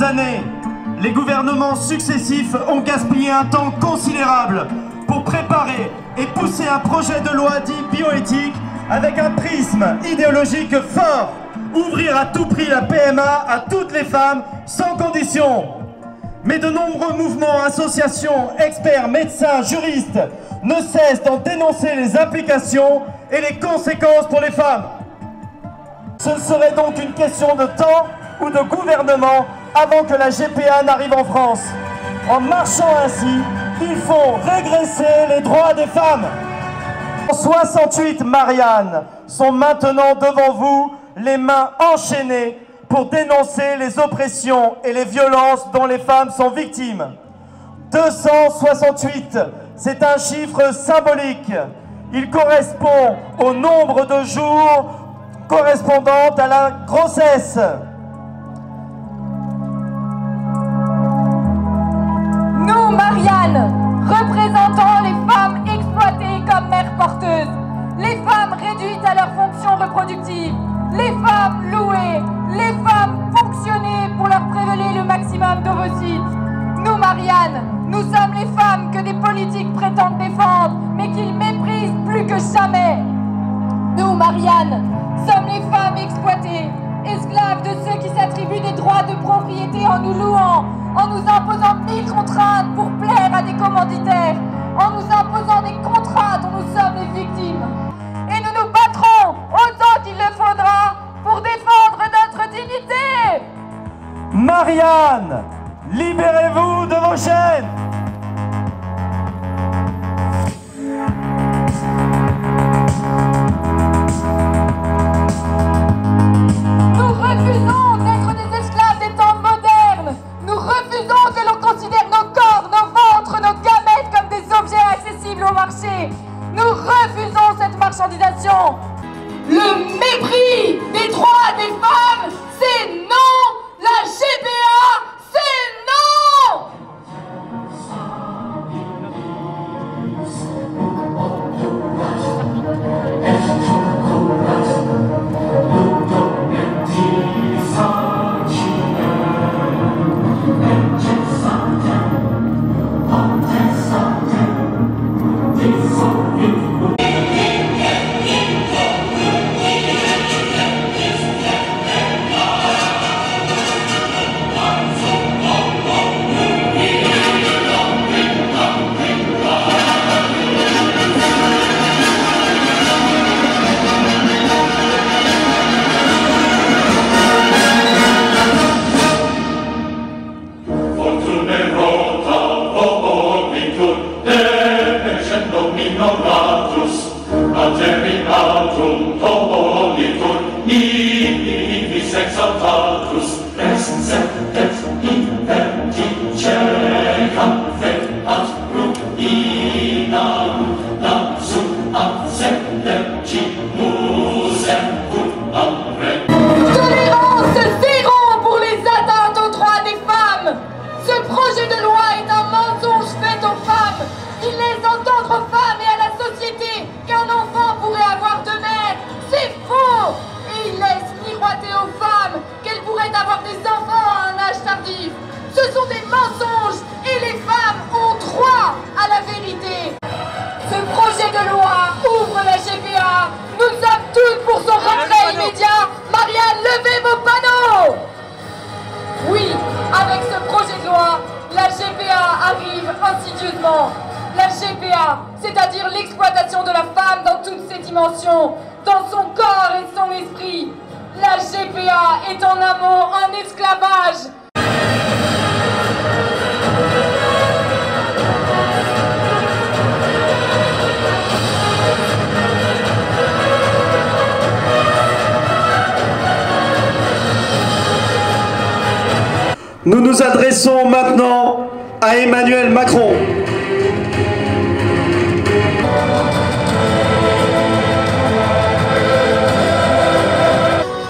dernières années, les gouvernements successifs ont gaspillé un temps considérable pour préparer et pousser un projet de loi dit bioéthique avec un prisme idéologique fort. Ouvrir à tout prix la PMA à toutes les femmes sans condition. Mais de nombreux mouvements, associations, experts, médecins, juristes ne cessent d'en dénoncer les implications et les conséquences pour les femmes. Ce serait donc une question de temps ou de gouvernement avant que la GPA n'arrive en France. En marchant ainsi, ils font régresser les droits des femmes. 68 Marianne sont maintenant devant vous, les mains enchaînées, pour dénoncer les oppressions et les violences dont les femmes sont victimes. 268, c'est un chiffre symbolique. Il correspond au nombre de jours correspondant à la grossesse. Nous, Marianne, représentons les femmes exploitées comme mères porteuses, les femmes réduites à leur fonction reproductive, les femmes louées, les femmes ponctionnées pour leur prélever le maximum d'ovocytes. Nous, Marianne, nous sommes les femmes que des politiques prétendent défendre, mais qu'ils méprisent plus que jamais. Nous, Marianne, sommes les femmes exploitées, esclaves de ceux qui s'attribuent des droits de propriété en nous louant, en nous imposant 1000 contraintes pour plaire à des commanditaires, en nous imposant des contraintes dont nous sommes les victimes. Et nous nous battrons autant qu'il le faudra pour défendre notre dignité. Marianne, libérez-vous de vos chaînes. Nous refusons d'être des esclaves des temps modernes. Nous refusons que l'on considère nos corps, nos ventres, nos gamètes comme des objets accessibles au marché. Nous refusons cette marchandisation. Le mépris des droits des femmes, c'est non. La GPA, c'est non. La GPA, c'est-à-dire l'exploitation de la femme dans toutes ses dimensions, dans son corps et son esprit. La GPA est en amont un esclavage. Nous nous adressons maintenant à Emmanuel Macron.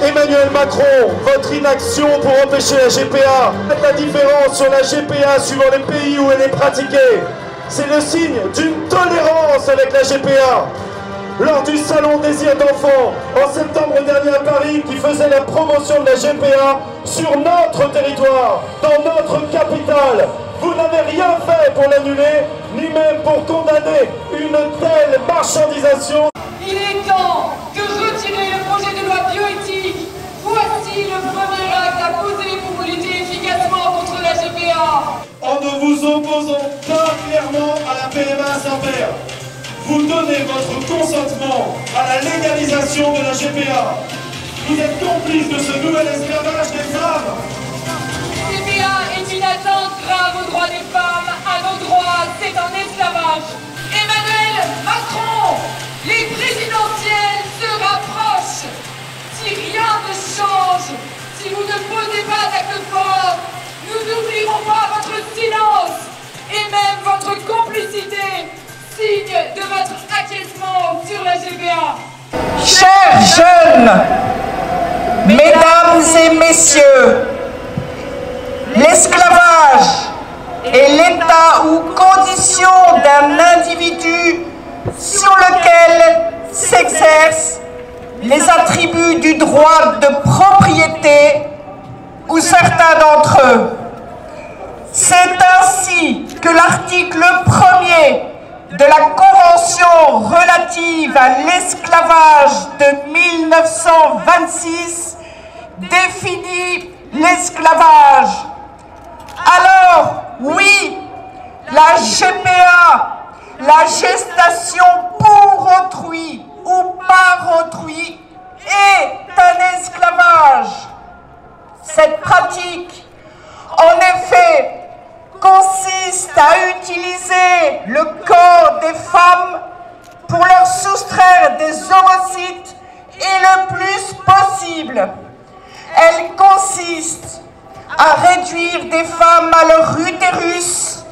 Emmanuel Macron, votre inaction pour empêcher la GPA, faites la différence sur la GPA suivant les pays où elle est pratiquée. C'est le signe d'une tolérance avec la GPA. lors du salon Désir d'enfant en septembre dernier à Paris qui faisait la promotion de la GPA sur notre territoire, dans notre capitale. Vous n'avez rien fait pour l'annuler, ni même pour condamner une telle marchandisation. Il est temps de retirer le projet de loi bioéthique. Voici le premier acte à poser pour lutter efficacement contre la GPA. En ne vous opposant pas clairement à la PMA sans père, vous donnez votre consentement à la légalisation de la GPA. Vous êtes complice de ce nouvel esclavage des femmes. GPA est une atteinte grave aux droits des femmes. À nos droits, c'est un esclavage. Emmanuel Macron, les présidentielles se rapprochent. Si rien ne change, si vous ne posez pas d'acte fort, nous n'oublierons pas votre silence et même votre complicité, signe de votre acquiescement sur la GPA. Chers jeunes, mesdames et messieurs, l'esclavage est l'état ou condition d'un individu sur lequel s'exercent les attributs du droit de propriété ou certains d'entre eux. C'est ainsi que l'article 1er de la Convention relative à l'esclavage de 1926 définit l'esclavage. Alors, oui, la GPA, la gestation pour autrui ou par autrui, est un esclavage. Cette pratique, en effet, consiste à utiliser le corps des femmes pour leur soustraire des ovocytes et le plus possible. Elle consiste à réduire des femmes à leur utérus.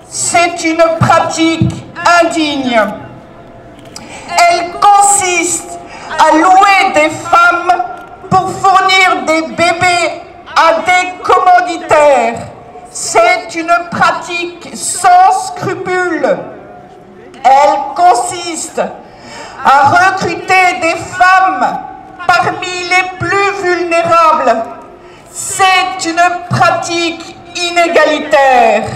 C'est une pratique indigne. Elle consiste à louer des femmes pour fournir des bébés à des commanditaires. C'est une pratique sans scrupules. Elle consiste à recruter des femmes parmi les plus vulnérables. C'est une pratique inégalitaire.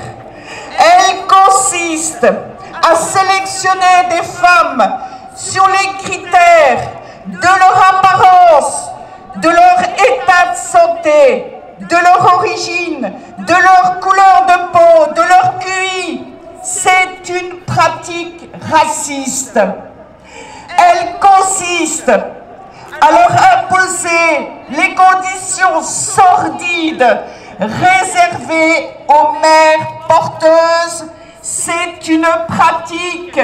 Elle consiste à sélectionner des femmes sur les critères de leur apparence, de leur état de santé, de leur origine, de leur couleur de peau, de leur QI. C'est une pratique raciste. Elle consiste à leur imposer les conditions sordides réservées aux mères porteuses. C'est une pratique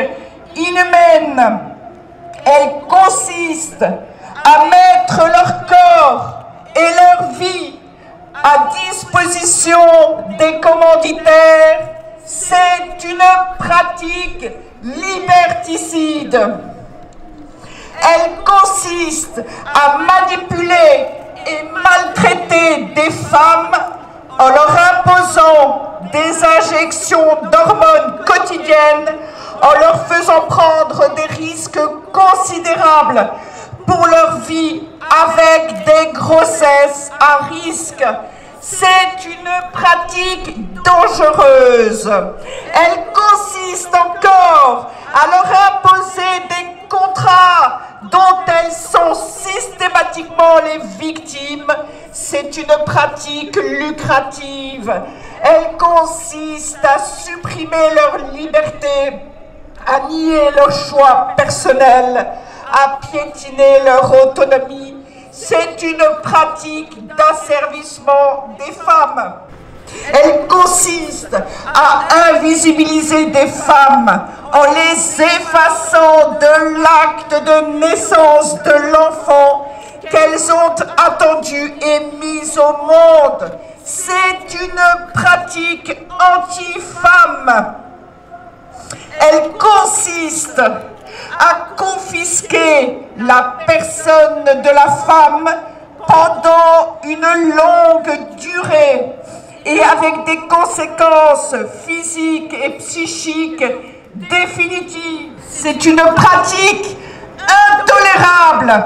inhumaine. Elle consiste à mettre leur corps et leur vie à disposition des commanditaires. C'est une pratique liberticide. Elle consiste à manipuler et maltraiter des femmes en leur imposant des injections d'hormones quotidiennes, en leur faisant prendre des risques considérables pour leur vie avec des grossesses à risque. C'est une pratique dangereuse. Elle consiste encore à leur imposer des contrats dont elles sont systématiquement les victimes. C'est une pratique lucrative. Elle consiste à supprimer leur liberté, à nier leur choix personnel, à piétiner leur autonomie. C'est une pratique d'asservissement des femmes. Elle consiste à invisibiliser des femmes en les effaçant de l'acte de naissance de l'enfant qu'elles ont attendu et mis au monde. C'est une pratique anti-femme. Elle consiste à confisquer la personne de la femme pendant une longue durée et avec des conséquences physiques et psychiques définitives. C'est une pratique intolérable.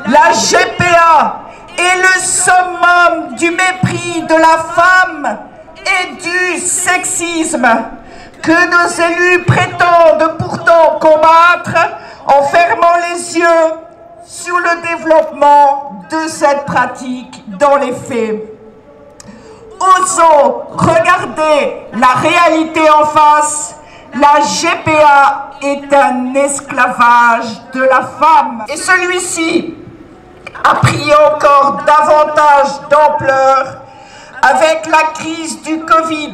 La GPA est le summum du mépris de la femme et du sexisme que nos élus prétendent pourtant combattre en fermant les yeux sur le développement de cette pratique dans les faits. Osons regarder la réalité en face. La GPA est un esclavage de la femme. Et celui-ci a pris encore davantage d'ampleur avec la crise du Covid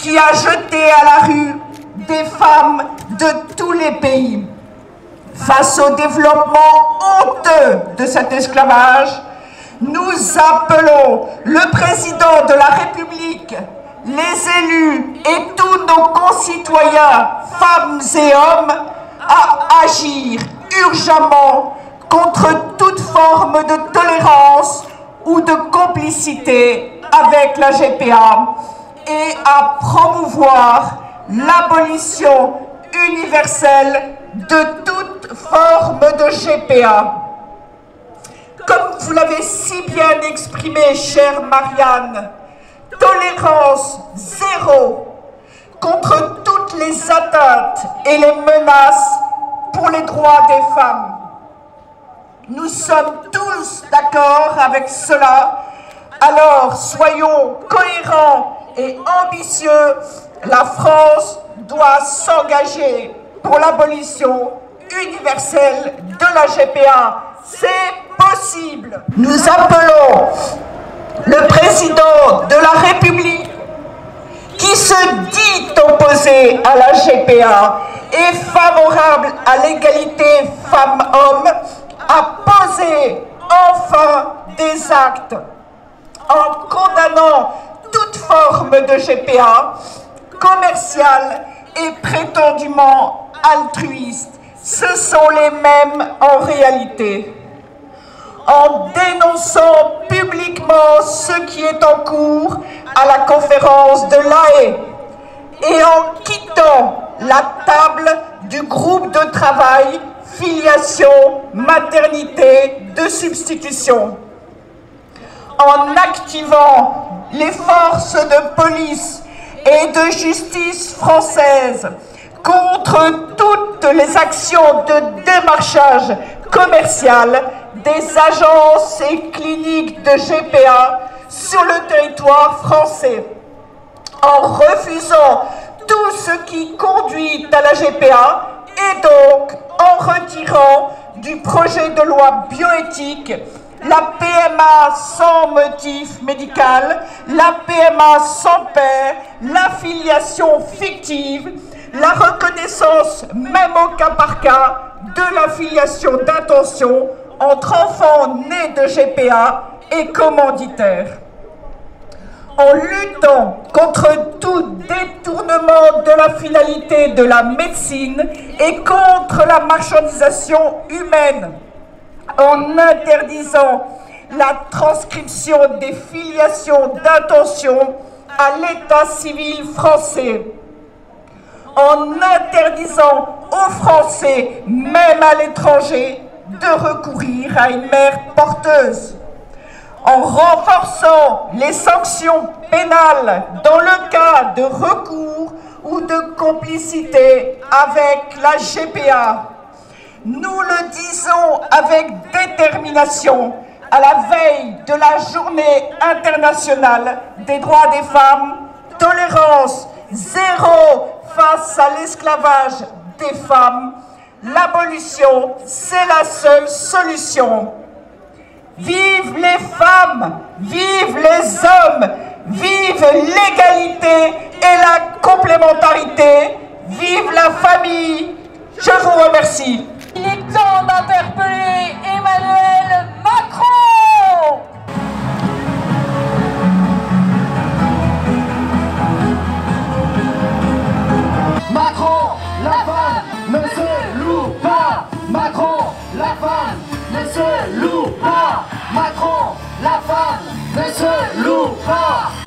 qui a jeté à la rue des femmes de tous les pays. Face au développement honteux de cet esclavage, nous appelons le président de la République, les élus et tous nos concitoyens, femmes et hommes, à agir urgemment contre toute forme de tolérance ou de complicité avec la GPA et à promouvoir l'abolition universelle de toute forme de GPA. Comme vous l'avez si bien exprimé, chère Marianne, tolérance zéro contre toutes les atteintes et les menaces pour les droits des femmes. Nous sommes tous d'accord avec cela, alors soyons cohérents et ambitieux. La France doit s'engager pour l'abolition universelle de la GPA. C'est possible. Nous appelons le président de la République, qui se dit opposé à la GPA et favorable à l'égalité femmes-hommes, à poser enfin des actes en condamnant toute forme de GPA commerciale et prétendument altruiste. Ce sont les mêmes en réalité. En dénonçant publiquement ce qui est en cours à la conférence de La Haye et en quittant la table du groupe de travail filiation, maternité de substitution. En activant les forces de police et de justice françaises contre toutes les actions de démarchage commercial des agences et cliniques de GPA sur le territoire français. En refusant tout ce qui conduit à la GPA et donc en retirant du projet de loi bioéthique la PMA sans motif médical, la PMA sans père, la filiation fictive, la reconnaissance, même au cas par cas, de la filiation d'intention entre enfants nés de GPA et commanditaires. En luttant contre tout détournement de la finalité de la médecine et contre la marchandisation humaine, en interdisant la transcription des filiations d'intention à l'état civil français, en interdisant aux Français, même à l'étranger, de recourir à une mère porteuse, en renforçant les sanctions pénales dans le cas de recours ou de complicité avec la GPA. Nous le disons avec détermination à la veille de la Journée internationale des droits des femmes. Tolérance zéro face à l'esclavage des femmes. L'abolition, c'est la seule solution. Vive les femmes, vive les hommes, vive l'égalité et la complémentarité, vive la famille. Je vous remercie. Il est temps d'interpeller Emmanuel Macron. Macron, la femme ne se loue pas. Macron, la femme ne se loue pas. Macron, la femme ne se loue pas.